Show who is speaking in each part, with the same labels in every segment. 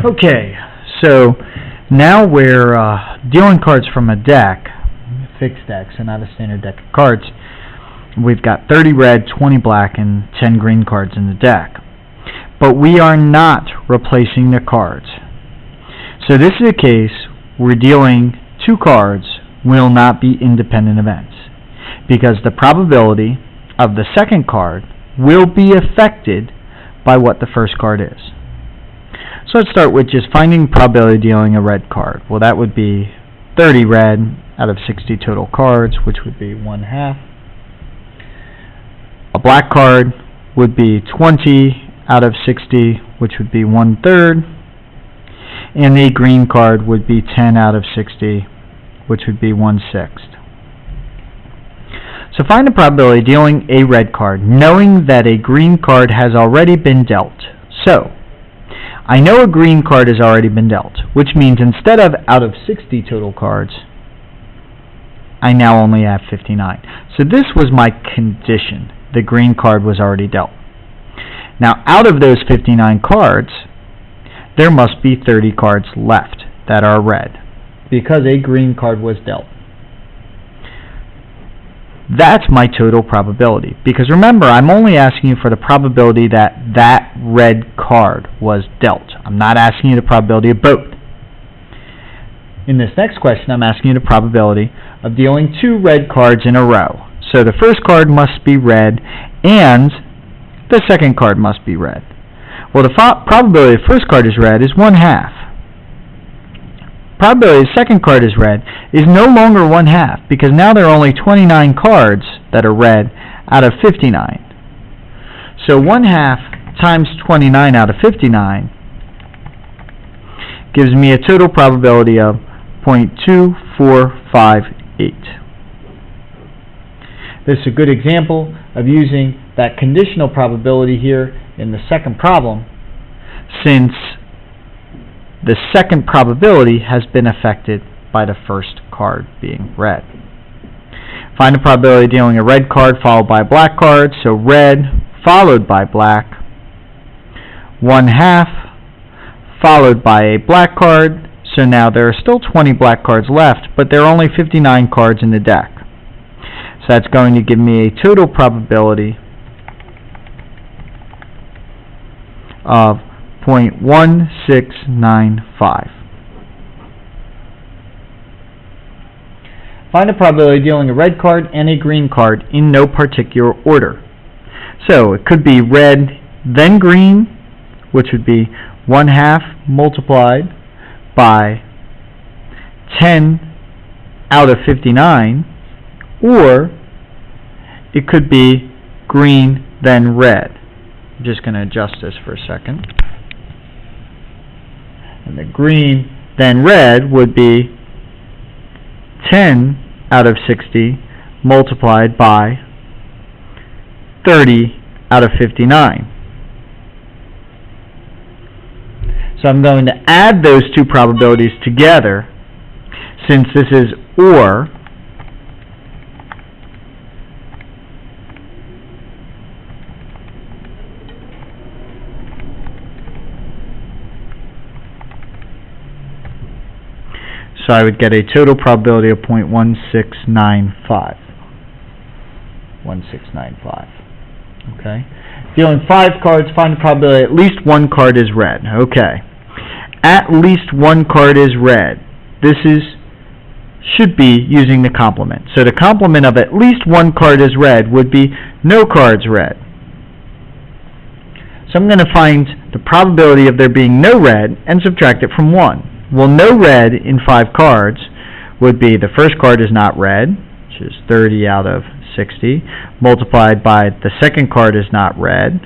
Speaker 1: Okay, so now we're dealing cards from a deck, fixed deck, so not a standard deck of cards. We've got 30 red, 20 black, and 10 green cards in the deck. But we are not replacing the cards. So this is a case where dealing two cards will not be independent events, because the probability of the second card will be affected by what the first card is. So let's start with just finding probability of dealing a red card. Well, that would be 30 red out of 60 total cards, which would be 1/2. A black card would be 20 out of 60, which would be 1/3. And the green card would be 10 out of 60, which would be 1/6. So find the probability of dealing a red card, knowing that a green card has already been dealt. So I know a green card has already been dealt, which means instead of out of 60 total cards, I now only have 59. So this was my condition. The green card was already dealt. Now out of those 59 cards, there must be 30 cards left that are red, because a green card was dealt. That's my total probability, because remember, I'm only asking you for the probability that that red card was dealt. I'm not asking you the probability of both. In this next question, I'm asking you the probability of dealing two red cards in a row. So the first card must be red, and the second card must be red. Well, the probability the first card is red is 1/2. Probability the second card is red is no longer 1/2, because now there are only 29 cards that are red out of 59. So 1/2 times 29 out of 59 gives me a total probability of 0.2458. This is a good example of using that conditional probability here in the second problem, since the second probability has been affected by the first card being red. Find the probability of dealing a red card followed by a black card. So red followed by black. 1/2 followed by a black card. So now there are still 20 black cards left, but there are only 59 cards in the deck. So that's going to give me a total probability of 0.1695. Find the probability of dealing a red card and a green card in no particular order. So it could be red, then green, which would be 1/2 multiplied by 10 out of 59, or it could be green, then red. I'm just going to adjust this for a second. And the green, then red, would be 10 out of 60 multiplied by 30 out of 59. So I'm going to add those two probabilities together, since this is OR. So I would get a total probability of 0.1695. 1695. Okay. Dealing 5 cards, find the probability at least one card is red. Okay. At least one card is red. This should be using the complement. So the complement of at least one card is red would be no cards red. So I'm going to find the probability of there being no red and subtract it from 1. Well, no red in 5 cards would be the first card is not red, which is 30 out of 60, multiplied by the second card is not red,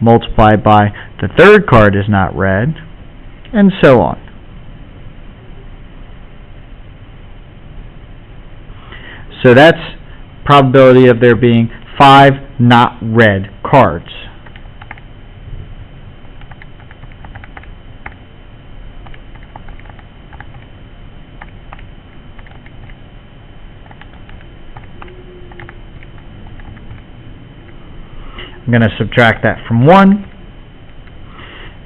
Speaker 1: multiplied by the third card is not red, and so on. So that's probability of there being 5 not red cards. I'm going to subtract that from 1,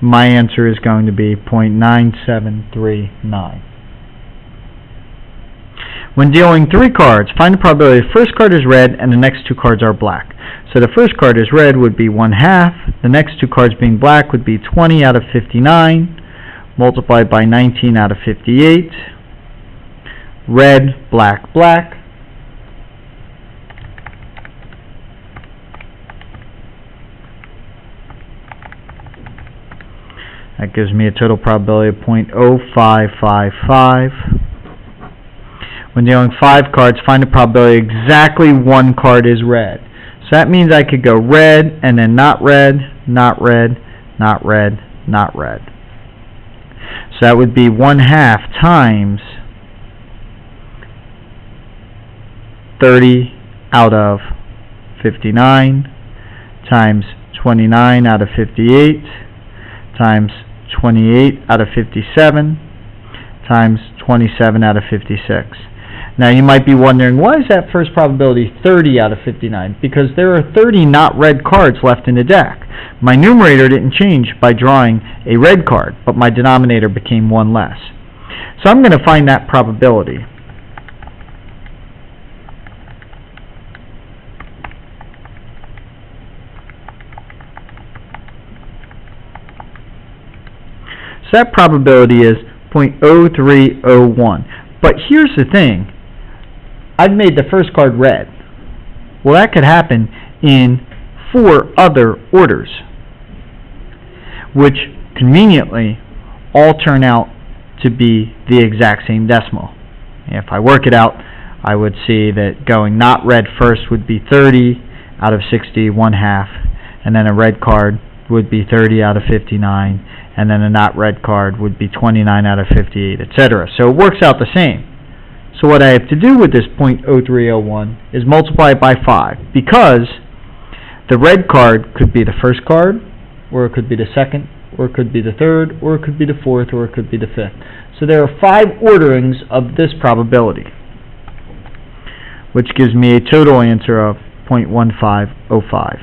Speaker 1: my answer is going to be 0.9739. When dealing 3 cards, find the probability the first card is red and the next 2 cards are black. So the first card is red would be 1/2. The next 2 cards being black would be 20 out of 59 multiplied by 19 out of 58. Red, black, black. That gives me a total probability of 0.0555. When dealing 5 cards, find the probability exactly 1 card is red. So that means I could go red and then not red, not red, not red, not red. So that would be 1/2 times 30 out of 59 times 29 out of 58 times 28 out of 57 times 27 out of 56. Now you might be wondering, why is that first probability 30 out of 59? Because there are 30 not red cards left in the deck. My numerator didn't change by drawing a red card, but my denominator became 1 less. So I'm going to find that probability. So that probability is 0.0301. But here's the thing. I've made the first card red. Well, that could happen in 4 other orders, which conveniently all turn out to be the exact same decimal. If I work it out, I would see that going not red first would be 30 out of 60, 1/2, and then a red card would be 30 out of 59, and then a not red card would be 29 out of 58, etc. So it works out the same. So what I have to do with this 0.0301 is multiply it by 5, because the red card could be the first card, or it could be the second, or it could be the third, or it could be the fourth, or it could be the fifth. So there are 5 orderings of this probability, which gives me a total answer of 0.1505.